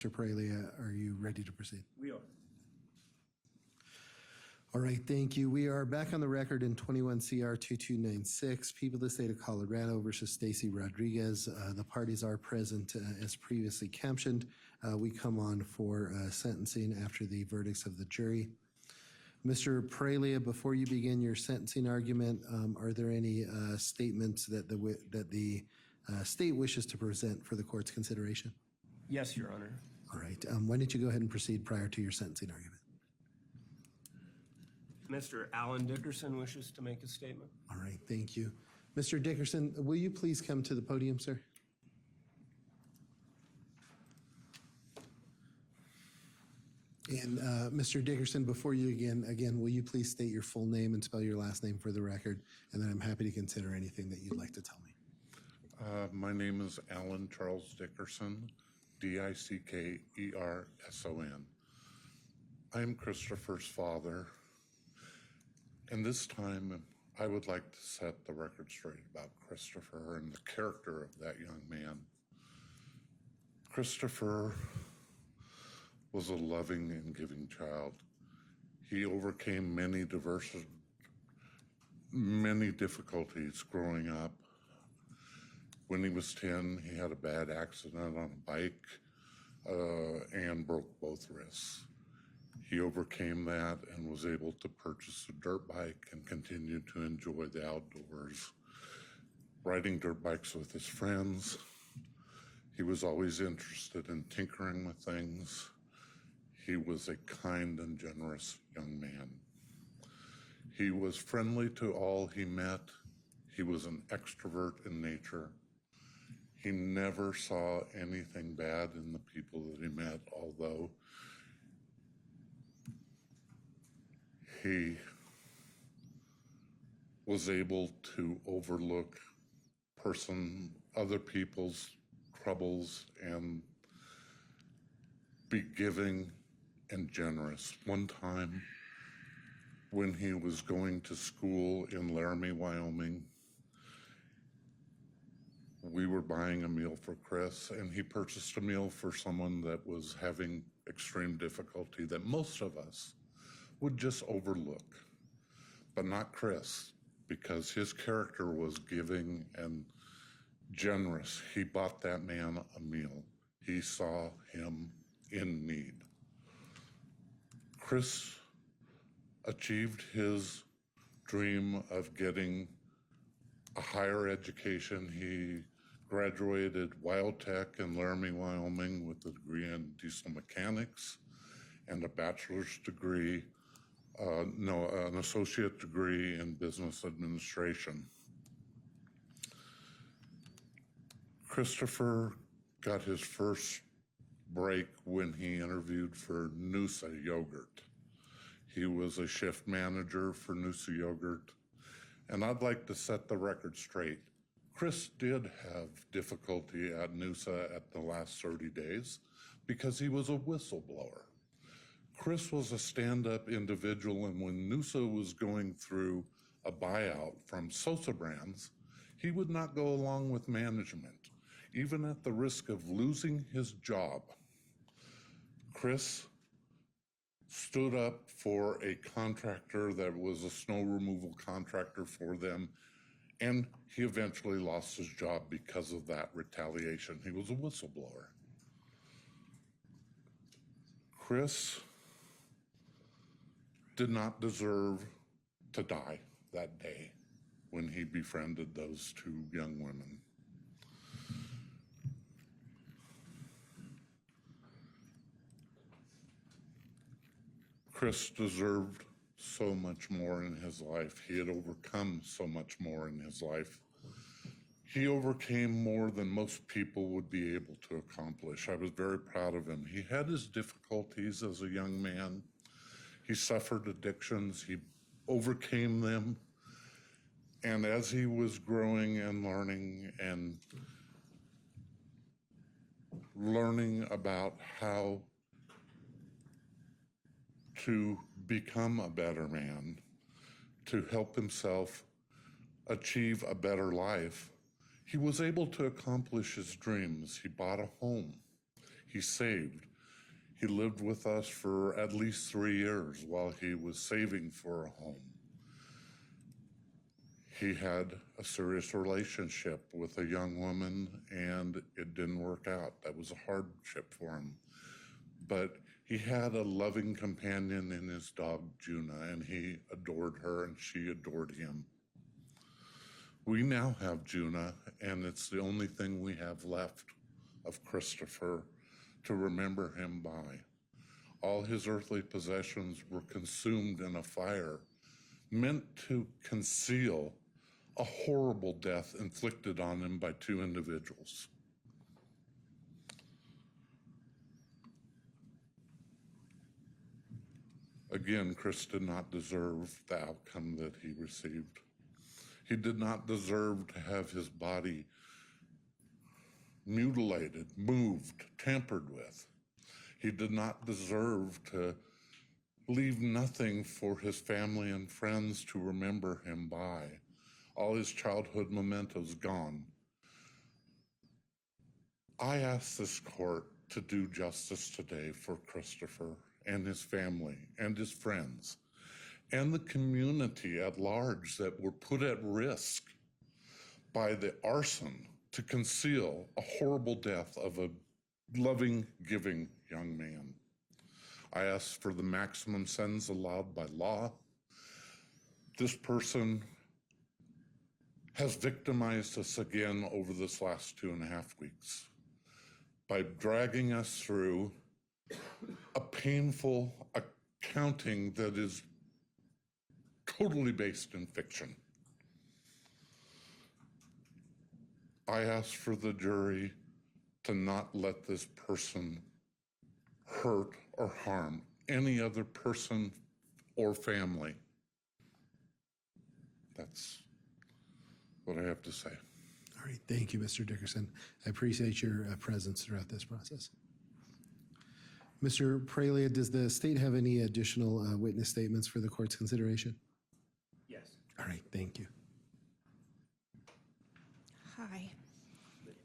Mr. Parole, are you ready to proceed? We are. All right, thank you. We are back on the record in 21 CR 2296, People of the State of Colorado versus Stacy Rodriguez. The parties are present as previously captioned. We come on for sentencing after the verdicts of the jury. Mr. Parole, before you begin your sentencing argument, are there any statements that the state wishes to present for the court's consideration? Yes, Your Honor. All right. Why don't you go ahead and proceed prior to your sentencing argument? Mr. Alan Dickerson wishes to make a statement. All right, thank you. Mr. Dickerson, will you please come to the podium, sir? And Mr. Dickerson, before you again, will you please state your full name and spell your last name for the record? And then I'm happy to consider anything that you'd like to tell me. My name is Alan Charles Dickerson, Dickerson. I am Christopher's father. And this time, I would like to set the record straight about Christopher and the character of that young man. Christopher was a loving and giving child. He overcame many difficulties growing up. When he was 10, he had a bad accident on a bike and broke both wrists. He overcame that and was able to purchase a dirt bike and continued to enjoy the outdoors, riding dirt bikes with his friends. He was always interested in tinkering with things. He was a kind and generous young man. He was friendly to all he met. He was an extrovert in nature. He never saw anything bad in the people that he met, although he was able to overlook other people's troubles and be giving and generous. One time when he was going to school in Laramie, Wyoming, we were buying a meal for Chris, and he purchased a meal for someone that was having extreme difficulty that most of us would just overlook, but not Chris, because his character was giving and generous. He bought that man a meal. He saw him in need. Chris achieved his dream of getting a higher education. He graduated WyoTech in Laramie, Wyoming with a degree in diesel mechanics and a bachelor's degree, an associate degree in business administration. Christopher got his first break when he interviewed for Noosa Yogurt. He was a shift manager for Noosa Yogurt, and I'd like to set the record straight. Chris did have difficulty at Noosa at the last 30 days because he was a whistleblower. Chris was a stand-up individual, and when Noosa was going through a buyout from Sosa Brands, he would not go along with management, even at the risk of losing his job. Chris stood up for a contractor that was a snow removal contractor for them, and he eventually lost his job because of that retaliation. He was a whistleblower. Chris did not deserve to die that day when he befriended those two young women. Chris deserved so much more in his life. He had overcome so much more in his life. He overcame more than most people would be able to accomplish. I was very proud of him. He had his difficulties as a young man. He suffered addictions. He overcame them. And as he was growing and learning about how to become a better man, to help himself achieve a better life, he was able to accomplish his dreams. He bought a home. He saved. He lived with us for at least 3 years while he was saving for a home. He had a serious relationship with a young woman, and it didn't work out. That was a hardship for him. But he had a loving companion in his dog, Juna, and he adored her, and she adored him. We now have Juna, and it's the only thing we have left of Christopher to remember him by. All his earthly possessions were consumed in a fire meant to conceal a horrible death inflicted on him by 2 individuals. Again, Chris did not deserve the outcome that he received. He did not deserve to have his body mutilated, moved, tampered with. He did not deserve to leave nothing for his family and friends to remember him by. All his childhood mementos gone. I ask this court to do justice today for Christopher and his family and his friends and the community at large that were put at risk by the arson to conceal a horrible death of a loving, giving young man. I ask for the maximum sentence allowed by law. This person has victimized us again over this last 2.5 weeks by dragging us through a painful accounting that is totally based in fiction. I ask for the jury to not let this person hurt or harm any other person or family. That's what I have to say. All right, thank you, Mr. Dickerson. I appreciate your presence throughout this process. Mr. Pralia, does the state have any additional witness statements for the court's consideration? Yes. All right, thank you. Hi,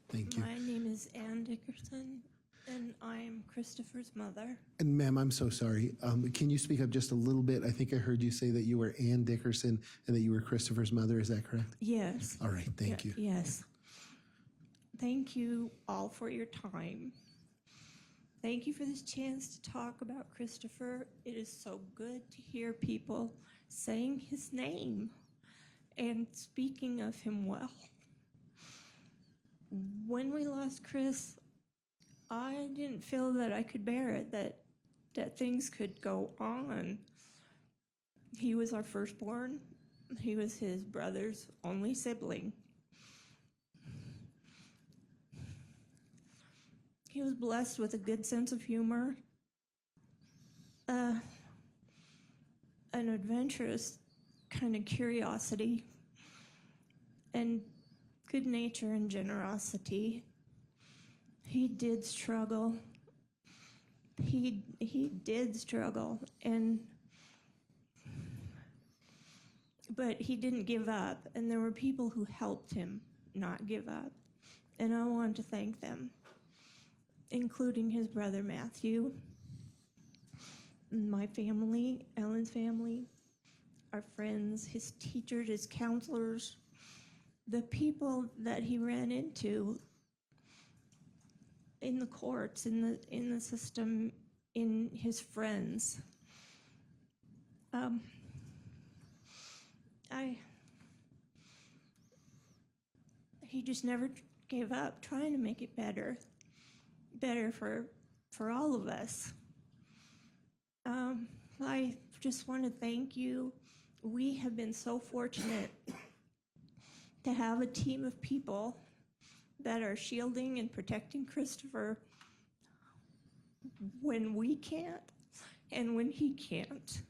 Thank you. my name is Ann Dickerson, and I'm Christopher's mother. And ma'am, I'm so sorry. Can you speak up just a little bit? I think I heard you say that you were Ann Dickerson and that you were Christopher's mother. Is that correct? Yes. All right, thank you. Yes. Thank you all for your time. Thank you for this chance to talk about Christopher. It is so good to hear people saying his name and speaking of him well. When we lost Chris, I didn't feel that I could bear it, that things could go on. He was our firstborn. He was his brother's only sibling. He was blessed with a good sense of humor, an adventurous kind of curiosity, and good nature and generosity. He did struggle. He did struggle, but he didn't give up, and there were people who helped him not give up, and I want to thank them, including his brother Matthew, my family, Ellen's family, our friends, his teachers, his counselors, the people that he ran into in the courts, in the system, in his friends. He just never gave up trying to make it better for all of us. I just want to thank you. We have been so fortunate to have a team of people that are shielding and protecting Christopher when we can't and when he can't.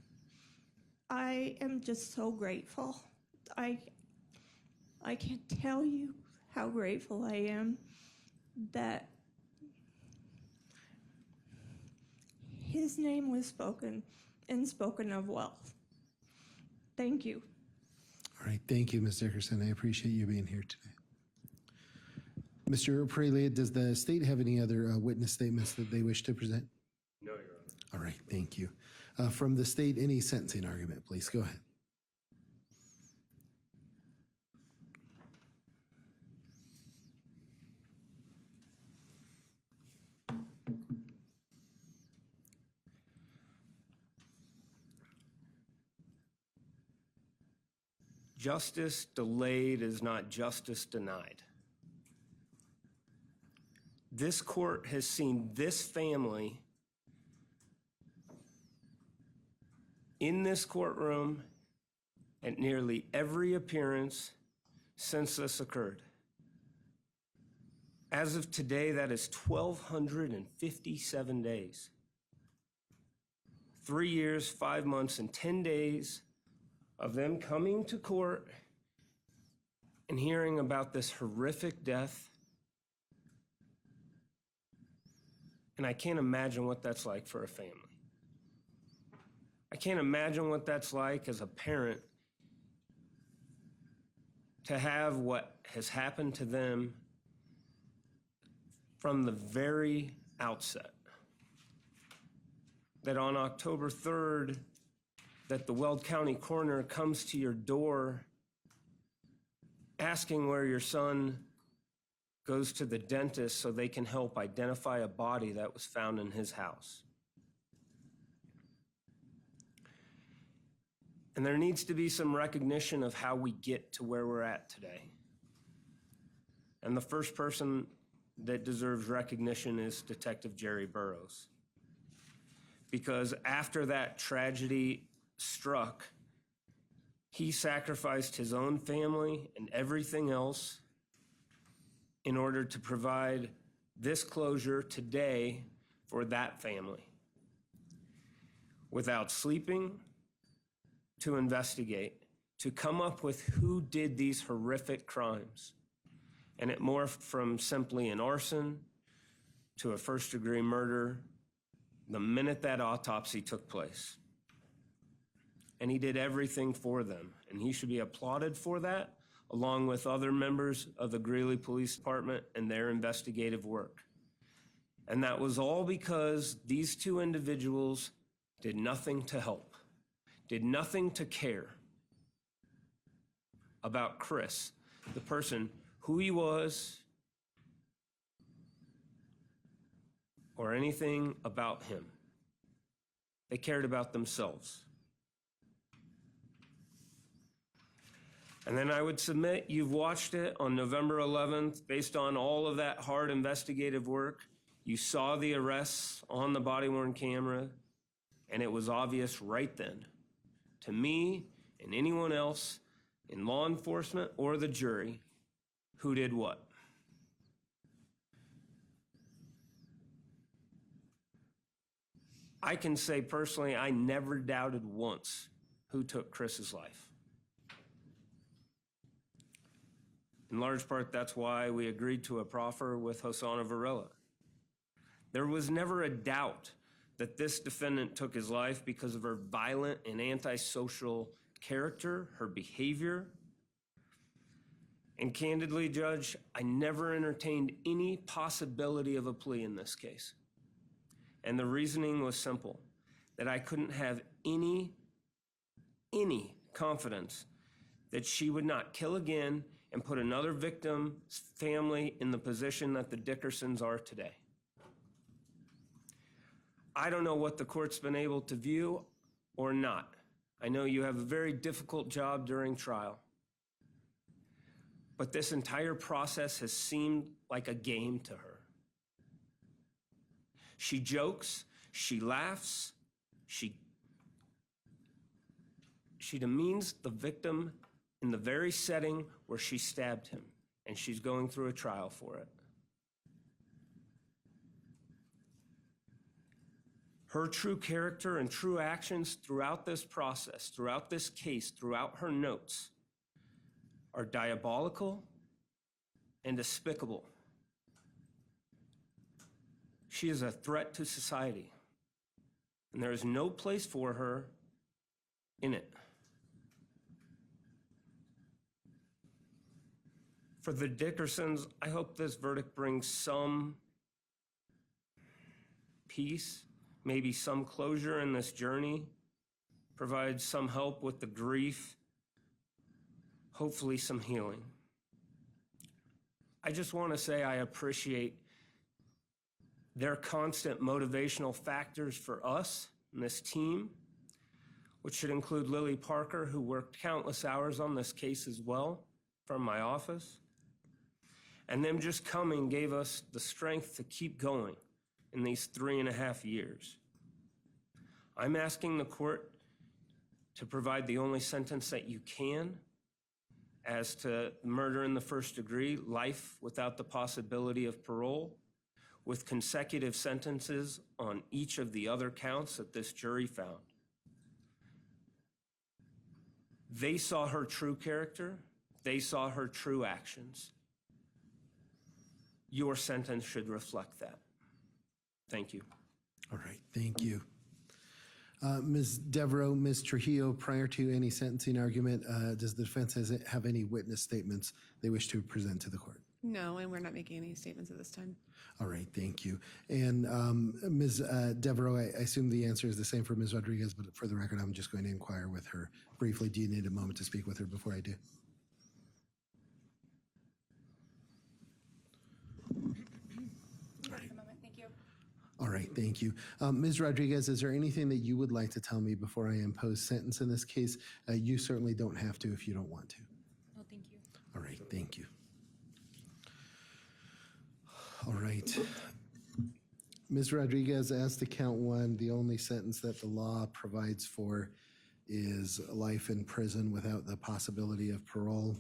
I am just so grateful. I can't tell you how grateful I am that his name was spoken and spoken of well. Thank you. All right, thank you, Ms. Dickerson. I appreciate you being here today. Mr. Pralia, does the state have any other witness statements that they wish to present? No, Your All right, thank you. From the state, any sentencing argument, please go ahead. Justice delayed is not justice denied. This court has seen this family in this courtroom at nearly every appearance since this occurred. As of today, that is 1,257 days. 3 years, 5 months, and 10 days of them coming to court and hearing about this horrific death. And I can't imagine what that's like for a family. I can't imagine what that's like as a parent to have what has happened to them from the very outset. That on October 3rd, that the Weld County coroner comes to your door asking where your son goes to the dentist so they can help identify a body that was found in his house. And there needs to be some recognition of how we get to where we're at today. And the first person that deserves recognition is Detective Jerry Burroughs. Because after that tragedy struck, he sacrificed his own family and everything else in order to provide this closure today for that family. Without sleeping, to investigate, to come up with who did these horrific crimes. And it morphed from simply an arson to a first-degree murder the minute that autopsy took place. And he did everything for them, and he should be applauded for that, along with other members of the Greeley Police Department and their investigative work. And that was all because these two individuals did nothing to help, did nothing to care about Chris, the person, who he was, or anything about him. They cared about themselves. And then I would submit you've watched it on November 11th, based on all of that hard investigative work. You saw the arrests on the body-worn camera, and it was obvious right then, to me and anyone else in law enforcement or the jury, who did what. I can say personally, I never doubted once who took Chris's life. In large part, that's why we agreed to a proffer with Hosanna Varela. There was never a doubt that this defendant took his life because of her violent and antisocial character, her behavior. And candidly, Judge, I never entertained any possibility of a plea in this case. And the reasoning was simple, that I couldn't have any confidence that she would not kill again and put another victim's family in the position that the Dickersons are today. I don't know what the court's been able to view or not. I know you have a very difficult job during trial. But this entire process has seemed like a game to her. She jokes, she laughs, she demeans the victim in the very setting where she stabbed him, and she's going through a trial for it. Her true character and true actions throughout this process, throughout this case, throughout her notes, are diabolical and despicable. She is a threat to society, and there is no place for her in it. For the Dickersons, I hope this verdict brings some peace, maybe some closure in this journey, provide some help with the grief, hopefully some healing. I just want to say I appreciate their constant motivational factors for us and this team, which should include Lily Parker, who worked countless hours on this case as well from my office. And them just coming gave us the strength to keep going in these 3.5 years. I'm asking the court to provide the only sentence that you can as to murder in the first degree, life without the possibility of parole, with consecutive sentences on each of the other counts that this jury found. They saw her true character. They saw her true actions. Your sentence should reflect that. Thank you. All right, thank you. Ms. Devereaux, Ms. Trujillo, prior to any sentencing argument, does the defense have any witness statements they wish to present to the court? No, and we're not making any statements at this time. All right, thank you. And Ms. Devereaux, I assume the answer is the same for Ms. Rodriguez, but for the record, I'm just going to inquire with her briefly. Do you need a moment to speak with her before I do? All right, thank you. Ms. Rodriguez, is there anything that you would like to tell me before I impose sentence in this case? You certainly don't have to if you don't want to. No, thank you. All right, thank you. All right. Ms. Rodriguez, as to count one, the only sentence that the law provides for is life in prison without the possibility of parole.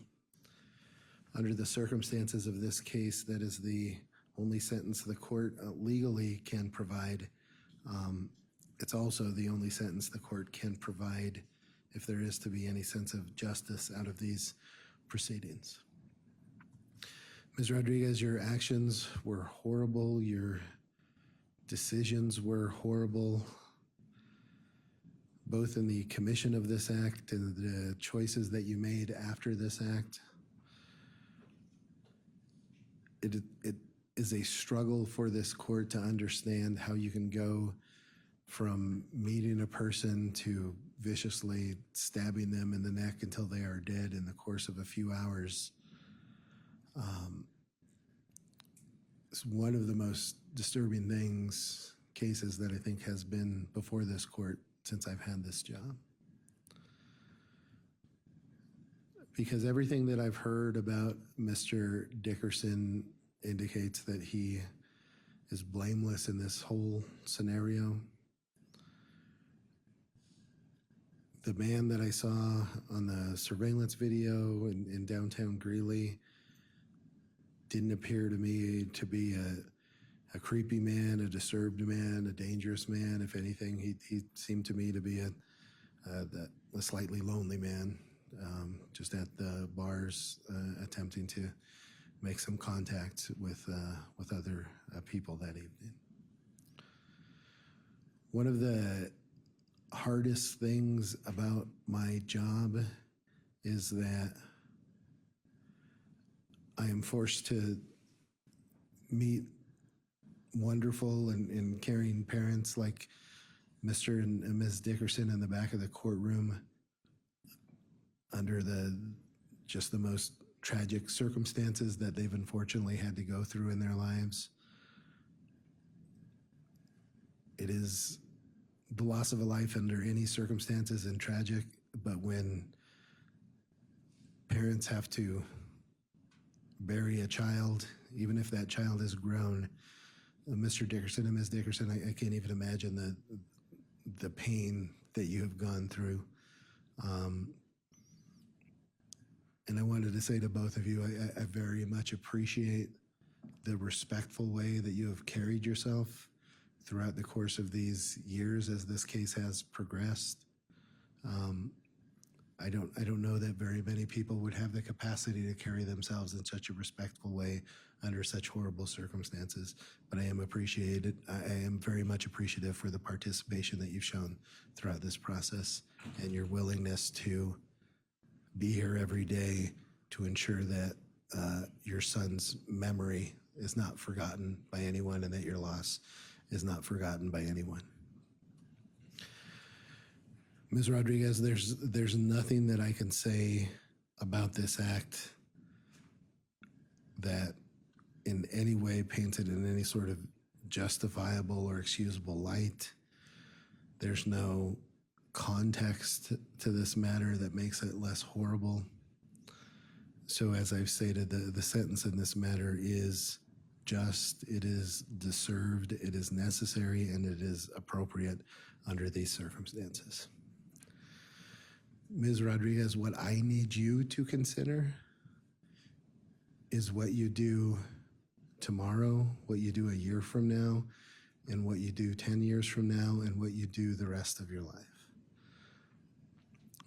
Under the circumstances of this case, that is the only sentence the court legally can provide. It's also the only sentence the court can provide if there is to be any sense of justice out of these proceedings. Ms. Rodriguez, your actions were horrible. Your decisions were horrible, both in the commission of this act and the choices that you made after this act. It is a struggle for this court to understand how you can go from meeting a person to viciously stabbing them in the neck until they are dead in the course of a few hours. It's one of the most disturbing cases that I think has been before this court since I've had this job. Because everything that I've heard about Mr. Dickerson indicates that he is blameless in this whole scenario. The man that I saw on the surveillance video in downtown Greeley didn't appear to me to be a creepy man, a disturbed man, a dangerous man. If anything, he seemed to me to be a slightly lonely man, just at the bars attempting to make some contact with other people that evening. One of the hardest things about my job is that I am forced to meet wonderful and caring parents like Mr. and Ms. Dickerson in the back of the courtroom under just the most tragic circumstances that they've unfortunately had to go through in their lives. It is the loss of a life under any circumstances and tragic, but when parents have to bury a child, even if that child is grown, Mr. Dickerson and Ms. Dickerson, I can't even imagine the pain that you have gone through. And I wanted to say to both of you, I very much appreciate the respectful way that you have carried yourself throughout the course of these years as this case has progressed. I don't know that very many people would have the capacity to carry themselves in such a respectful way under such horrible circumstances, but I am very much appreciative for the participation that you've shown throughout this process and your willingness to be here every day to ensure that your son's memory is not forgotten by anyone and that your loss is not forgotten by anyone. Ms. Rodriguez, there's nothing that I can say about this act that in any way paints it in any sort of justifiable or excusable light. There's no context to this matter that makes it less horrible. So as I've stated, the sentence in this matter is just, it is deserved, it is necessary, and it is appropriate under these circumstances. Ms. Rodriguez, what I need you to consider is what you do tomorrow, what you do a year from now, and what you do 10 years from now, and what you do the rest of your life.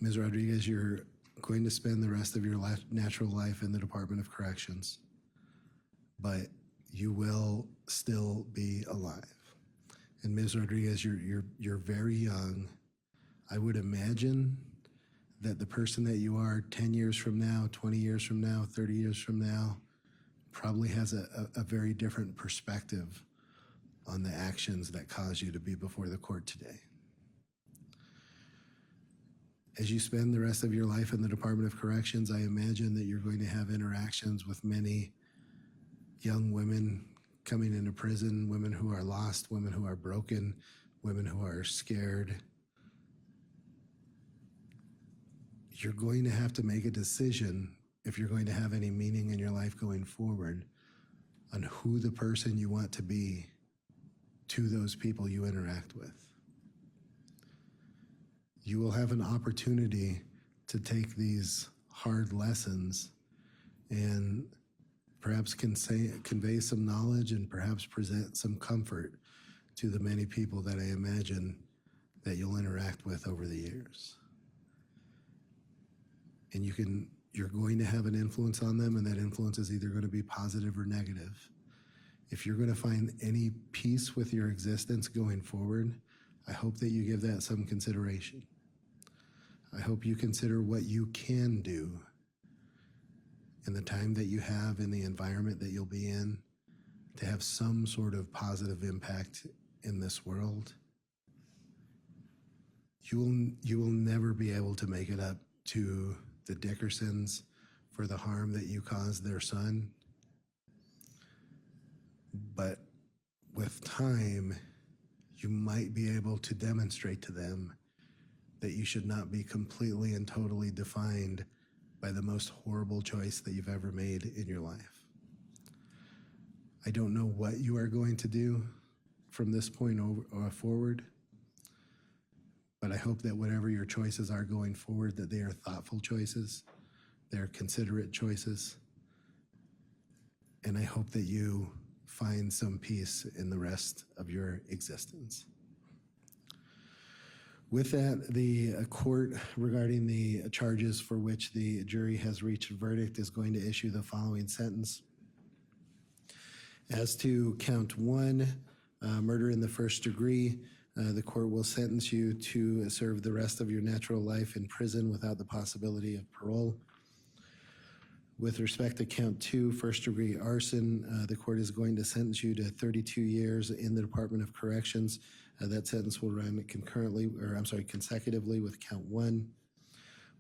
Ms. Rodriguez, you're going to spend the rest of your natural life in the Department of Corrections, but you will still be alive. And Ms. Rodriguez, you're very young. I would imagine that the person that you are 10 years from now, 20 years from now, 30 years from now, probably has a very different perspective on the actions that caused you to be before the court today. As you spend the rest of your life in the Department of Corrections, I imagine that you're going to have interactions with many young women coming into prison, women who are lost, women who are broken, women who are scared. You're going to have to make a decision if you're going to have any meaning in your life going forward on who the person you want to be to those people you interact with. You will have an opportunity to take these hard lessons and perhaps convey some knowledge and perhaps present some comfort to the many people that I imagine that you'll interact with over the years. And you're going to have an influence on them, and that influence is either going to be positive or negative. If you're going to find any peace with your existence going forward, I hope that you give that some consideration. I hope you consider what you can do in the time that you have in the environment that you'll be in to have some sort of positive impact in this world. You will never be able to make it up to the Dickersons for the harm that you caused their son. But with time, you might be able to demonstrate to them that you should not be completely and totally defined by the most horrible choice that you've ever made in your life. I don't know what you are going to do from this point forward, but I hope that whatever your choices are going forward, that they are thoughtful choices, they're considerate choices, and I hope that you find some peace in the rest of your existence. With that, the court, regarding the charges for which the jury has reached a verdict, is going to issue the following sentence. As to count 1, murder in the first degree, the court will sentence you to serve the rest of your natural life in prison without the possibility of parole. With respect to count 2, first degree arson, the court is going to sentence you to 32 years in the Department of Corrections. That sentence will run consecutively with count 1.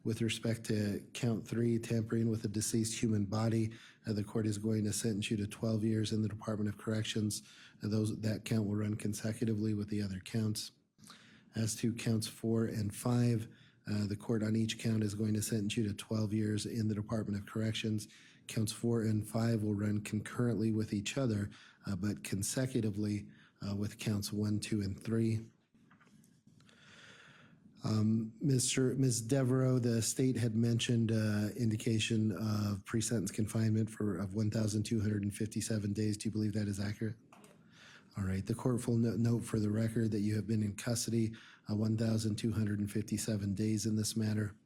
With respect to count 3, tampering with a deceased human body, the court is going to sentence you to 12 years in the Department of Corrections. That count will run consecutively with the other counts. As to counts 4 and 5, the court on each count is going to sentence you to 12 years in the Department of Corrections. Counts 4 and 5 will run concurrently with each other, but consecutively with counts 1, 2, and 3. Ms. Devereaux, the state had mentioned indication of pre-sentence confinement of 1,257 days. Do you believe that is accurate? All right. The court will note for the record that you have been in custody 1,257 days in this matter.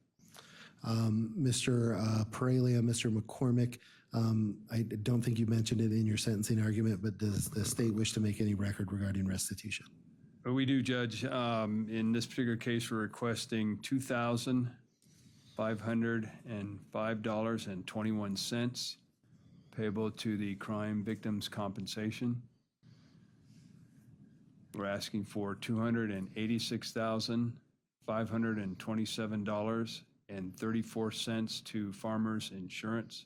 Mr. Paralia, Mr. McCormick, I don't think you mentioned it in your sentencing argument, but does the state wish to make any record regarding restitution? We do, Judge. In this particular case, we're requesting $2,505.21 payable to the Crime Victims Compensation. We're asking for $286,500 $527.34 to Farmers Insurance.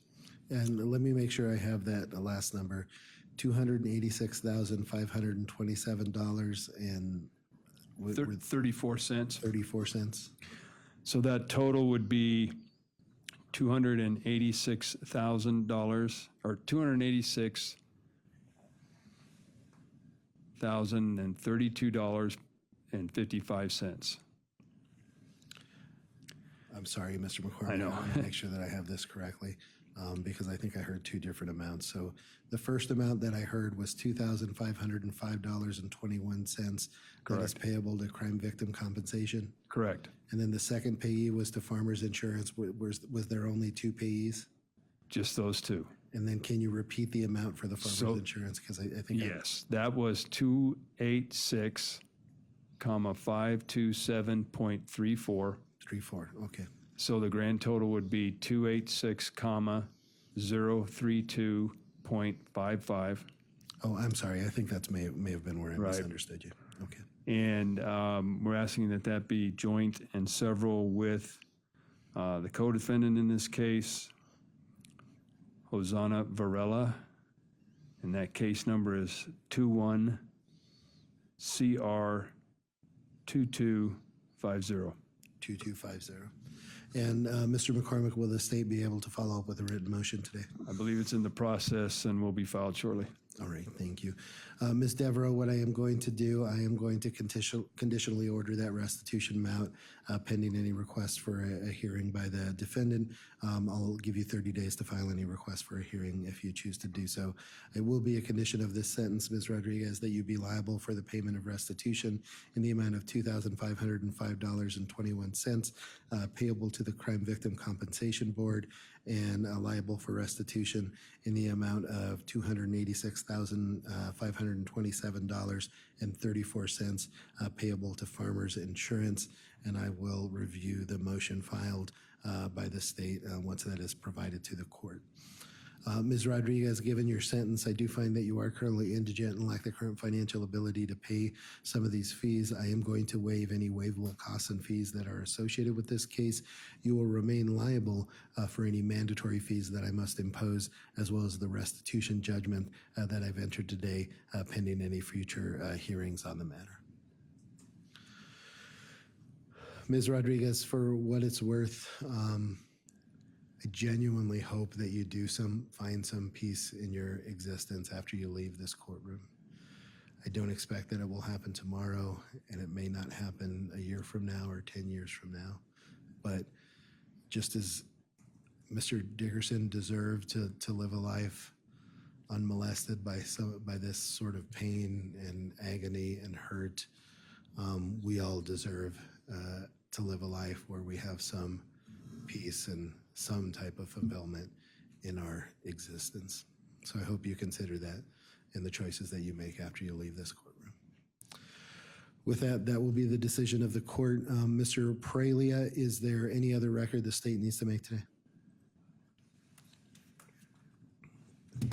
And let me make sure I have that last number, $286,527 and 34 cents. 34 cents. So that total would be $286,000 or $286,032.55. I'm sorry, Mr. McCormick. I know. want to make sure that I have this correctly because I think I heard two different amounts. So the first amount that I heard was $2,505.21 that is payable to crime victim compensation. Correct. And then the second payee was to Farmers Insurance. Was there only two payees? Just those two. And then can you repeat the amount for the Farmers Insurance? Because I think Yes, that was 286,527.34. 3-4. Okay. So the grand total would be 286,032.55. Oh, I'm sorry. I think that's may have been where I misunderstood you. Okay. And we're asking that that be joint and several with the co-defendant in this case, Hosanna Varela, and that case number is 21CR2250. 2250. And Mr. McCormick, will the state be able to follow up with a written motion today? I believe it's in the process and will be filed shortly. All right, thank you. Ms. Devereaux, what I am going to do, I am going to conditionally order that restitution amount pending any request for a hearing by the defendant. I'll give you 30 days to file any request for a hearing if you choose to do so. It will be a condition of this sentence, Ms. Rodriguez, that you be liable for the payment of restitution in the amount of $2,505.21 payable to the Crime Victim Compensation Board and liable for restitution in the amount of $286,527.34 payable to Farmers Insurance. And I will review the motion filed by the state once that is provided to the court. Ms. Rodriguez, given your sentence, I do find that you are currently indigent and lack the current financial ability to pay some of these fees. I am going to waive any waivable costs and fees that are associated with this case. You will remain liable for any mandatory fees that I must impose, as well as the restitution judgment that I've entered today, pending any future hearings on the matter. Ms. Rodriguez, for what it's worth, I genuinely hope that you do find some peace in your existence after you leave this courtroom. I don't expect that it will happen tomorrow, and it may not happen a year from now or 10 years from now. But just as Mr. Dickerson deserved to live a life unmolested by this sort of pain and agony and hurt, we all deserve to live a life where we have some peace and some type of fulfillment in our existence. So I hope you consider that in the choices that you make after you leave this courtroom. With that, that will be the decision of the court. Mr. Pralia, is there any other record the state needs to make today?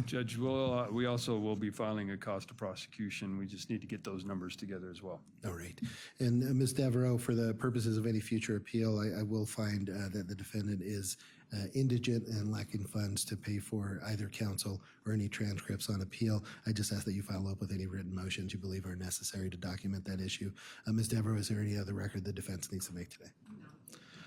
Judge, we also will be filing a cost of prosecution. We just need to get those numbers together as well. All right. And Ms. Devereaux, for the purposes of any future appeal, I will find that the defendant is indigent and lacking funds to pay for either counsel or any transcripts on appeal. I just ask that you follow up with any written motions you believe are necessary to document that issue. Ms. Devereaux, is there any other record the defense needs to make today?